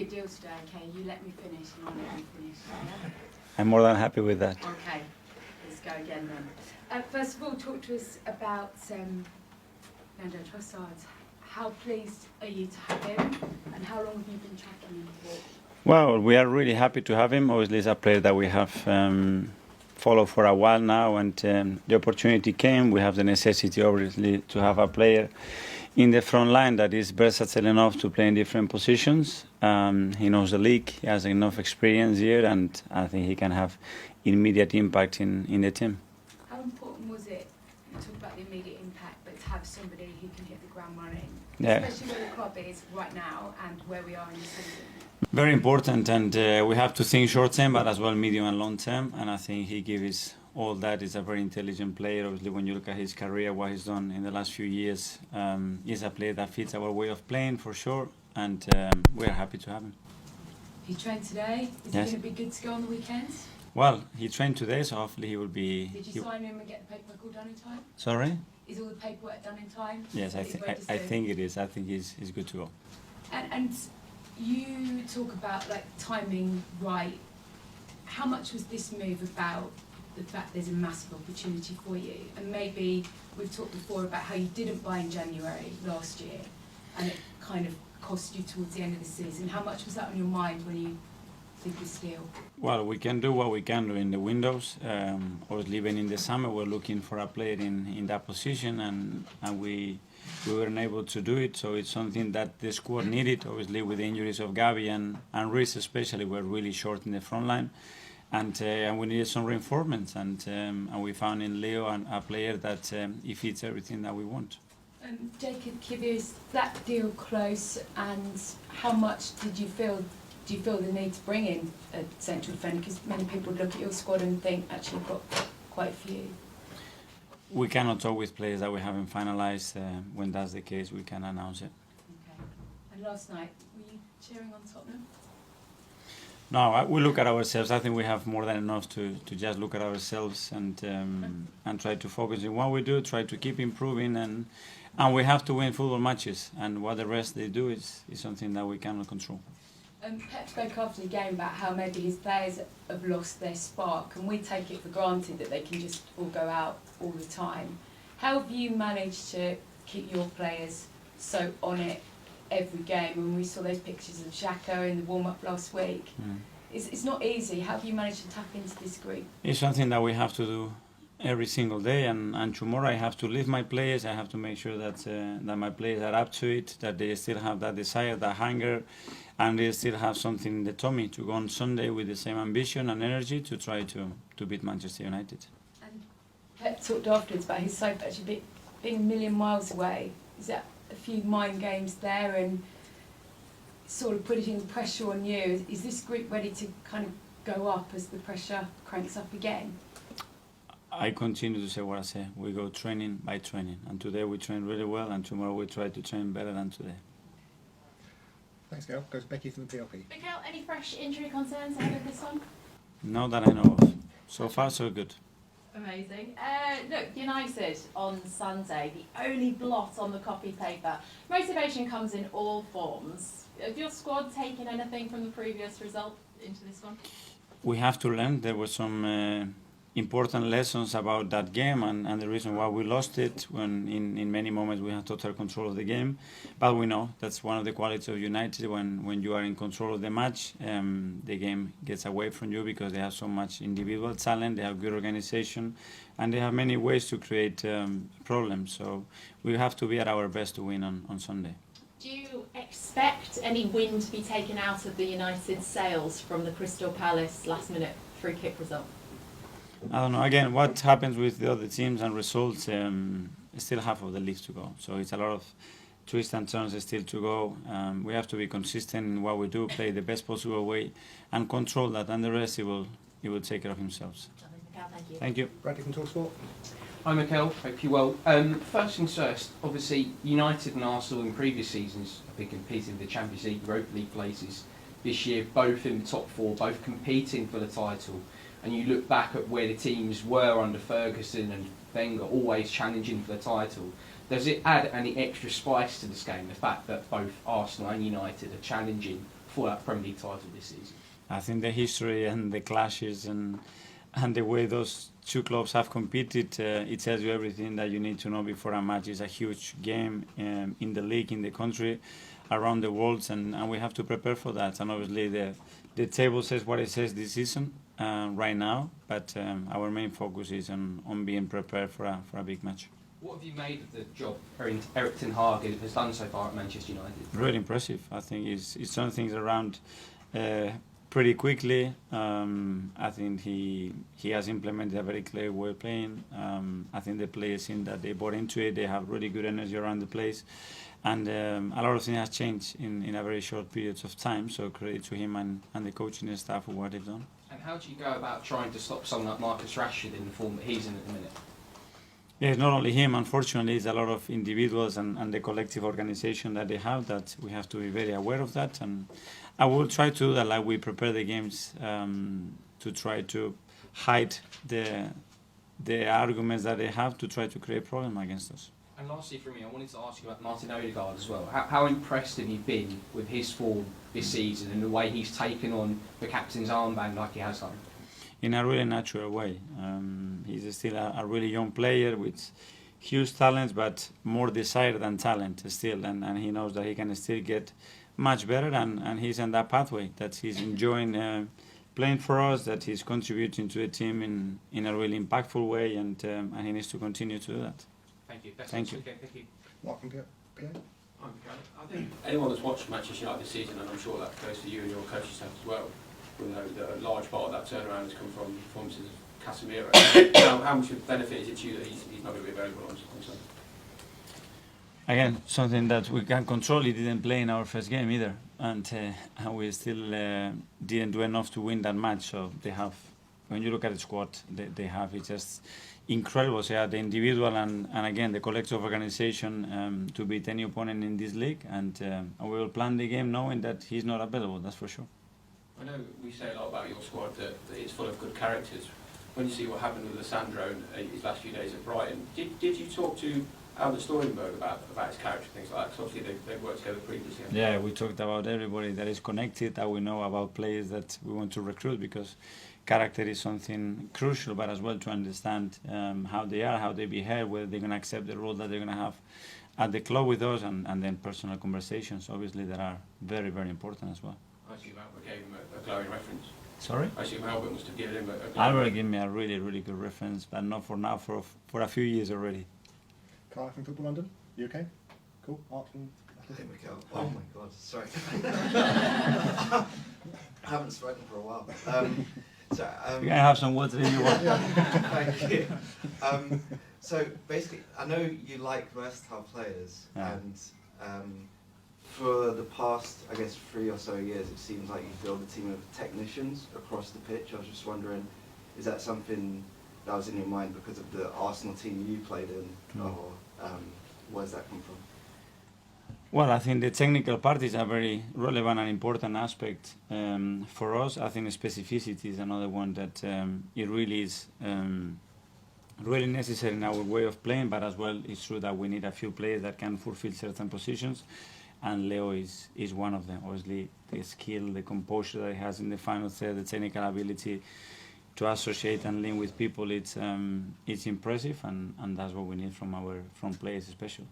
sweet deal today, okay? You let me finish and I'll let you finish. Yeah? I'm more than happy with that. Okay, let's go again then. First of all, talk to us about Leandro Trossard. How pleased are you to have him, and how long have you been tracking him for? Well, we are really happy to have him. Obviously, it's a player that we have followed for a while now, and the opportunity came. We have the necessity, obviously, to have a player in the front line that is versatile enough to play in different positions. He knows the league, he has enough experience here, and I think he can have immediate impact in the team. How important was it, you talk about the immediate impact, but to have somebody who can hit the ground running, Yeah. especially where the club is right now and where we are in the season? Very important, and we have to think short term, but as well medium and long term. And I think he gives all that. He's a very intelligent player. Obviously, when you look at his career, what he's done in the last few years, he's a player that fits our way of playing for sure. And we are happy to have him. He trained today. Is Yes. he going to be good to go on the weekends? Well, he trained today, so hopefully he will be. Did you sign him and get the paperwork all done in time? Sorry? Is all the paperwork done in time? Yes, I think it is. I think he's good to go. And you talk about like timing right. How much was this move about the fact there's a massive opportunity for you? And maybe we've talked before about how you didn't buy in January last year, and it kind of cost you towards the end of the season. How much was that on your mind when you did this deal? Well, we can do what we can do in the windows. Obviously, even in the summer, we're looking for a player in that position, and we weren't able to do it. So it's something that the squad needed. Obviously, with the injuries of Gavi and Reece especially, we're really short in the front line, and we needed some reinforcements. And we found in Leo a player that he fits everything that we want. Jacob Kivior, is that deal close, and how much did you feel? Do you feel the need to bring in a central defender? Because many people look at your squad and think, actually, you've got quite a few. We cannot talk with players that we haven't finalised. When that's the case, we can announce it. Okay. And last night, were you cheering on Tottenham? No, we look at ourselves. I think we have more than enough to just look at ourselves and try to focus on what we do, try to keep improving, and we have to win football matches. And what the rest they do is something that we cannot control. Pep spoke after the game about how maybe his players have lost their spark, and we take it for granted that they can just all go out all the time. How have you managed to keep your players so on it every game? When we saw those pictures of Xhaka in the warm-up last week, it's not easy. How have you managed to tap into this group? It's something that we have to do every single day, and tomorrow I have to lift my players. I have to make sure that my players are up to it, that they still have that desire, that hunger, and they still have something in the tummy to go on Sunday with the same ambition and energy to try to beat Manchester United. And Pep talked afterwards about his soap actually being a million miles away. Is that a few mind games there and sort of putting pressure on you? Is this group ready to kind of go up as the pressure cranks up again? I continue to say what I say. We go training by training, and today we train really well, and tomorrow we try to train better than today. Thanks, Gail. Goes Becky from the PLP. Mikel, any fresh injury concerns ahead of this one? Not that I know of. So far, so good. Amazing. Look, United on Sunday, the only blot on the copy paper. Motivation comes in all forms. Have your squad taken anything from the previous result into this one? We have to learn. There were some important lessons about that game and the reason why we lost it, when in many moments we had total control of the game. But we know that's one of the qualities of United. When you are in control of the match, the game gets away from you because they have so much individual talent, they have good organization, and they have many ways to create problems. So we have to be at our best to win on Sunday. Do you expect any wind to be taken out of the United sails from the Crystal Palace last-minute free-kick result? I don't know. Again, what happens with the other teams and results, still half of the league to go. So it's a lot of twists and turns still to go. We have to be consistent in what we do, play the best possible way, and control that. And the rest, he will take care of himself. Thank you. Thank you. Bradley from TalkSport. Hi Mikel, hope you're well. First things first, obviously United and Arsenal in previous seasons have been competing for the Champions League, Europa League places. This year, both in the top four, both competing for the title. And you look back at where the teams were under Ferguson and Wenger, always challenging for the title. Does it add any extra spice to this game, the fact that both Arsenal and United are challenging for that Premier League title this season? I think the history and the clashes and the way those two clubs have competed, it tells you everything that you need to know before a match. It's a huge game in the league, in the country, around the world, and we have to prepare for that. And obviously the table says what it says this season right now, but our main focus is on being prepared for a big match. What have you made of the job Erik ten Hag has done so far at Manchester United? Really impressive. I think he's turned things around pretty quickly. I think he has implemented a very clear way of playing. I think the players seem that they bought into it. They have really good energy around the place, and a lot of things has changed in a very short periods of time. So credit to him and the coaching staff for what they've done. And how do you go about trying to stop someone like Marcus Rashford in the form that he's in at the minute? Yeah, it's not only him, unfortunately, it's a lot of individuals and the collective organization that they have that we have to be very aware of that. And I will try to do that, like we prepare the games to try to hide the arguments that they have to try to create problem against us. And lastly for me, I wanted to ask you about Martin Odegaard as well. How impressed have you been with his form this season and the way he's taken on the captain's armband like he has done? In a really natural way. He's still a really young player with huge talents, but more desire than talent still, and he knows that he can still get much better, and he's in that pathway, that he's enjoying playing for us, that he's contributing to the team in a really impactful way, and he needs to continue to do that. Thank you. Thank you. Thank you. Welcome, Pierre. I think anyone that's watched Manchester United this season, and I'm sure that goes to you and your coaching staff as well, will know that a large part of that turnaround has come from performances of Casemiro. How much of a benefit is it to you that he's not going to be available on Sunday? Again, something that we can control. He didn't play in our first game either, and we still didn't do enough to win that match. So they have, when you look at the squad, they have, it's just incredible. So yeah, the individual and again the collective organization to beat any opponent in this league, and we will plan the game knowing that he's not available. That's for sure. I know we say a lot about your squad that it's full of good characters. When you see what happened with Leandro in his last few days at Brighton, did you talk to Albert Storenberg about his character, things like that? Because obviously they've worked together previously. Yeah, we talked about everybody that is connected, that we know about players that we want to recruit, because character is something crucial, but as well to understand how they are, how they behave, whether they're going to accept the role that they're going to have at the club with us, and then personal conversations, obviously, that are very, very important as well. I assume Albert gave him a glowing reference. Sorry? I assume Albert must have given him a glowing Albert reference. gave me a really, really good reference, but not for now, for a few years already. Kai from Football London, you okay? Cool. Art from Hey, Mikel. Oh my God, sorry. I haven't spoken for a while. You're going to have some water if you want. Thank you. So basically, I know you like versatile players, Yeah. and for the past, I guess, 3 or so years, it seems like you build a team of technicians across the pitch. I was just wondering, is that something that was in your mind because of the Arsenal team you played in, or where's that come from? Well, I think the technical part is a very relevant and important aspect for us. I think specificity is another one that it really is really necessary in our way of playing, but as well it's true that we need a few players that can fulfill certain positions, and Leo is one of them. Obviously, the skill, the composure that he has in the final third, the technical ability to associate and link with people, it's impressive, and that's what we need from players especially.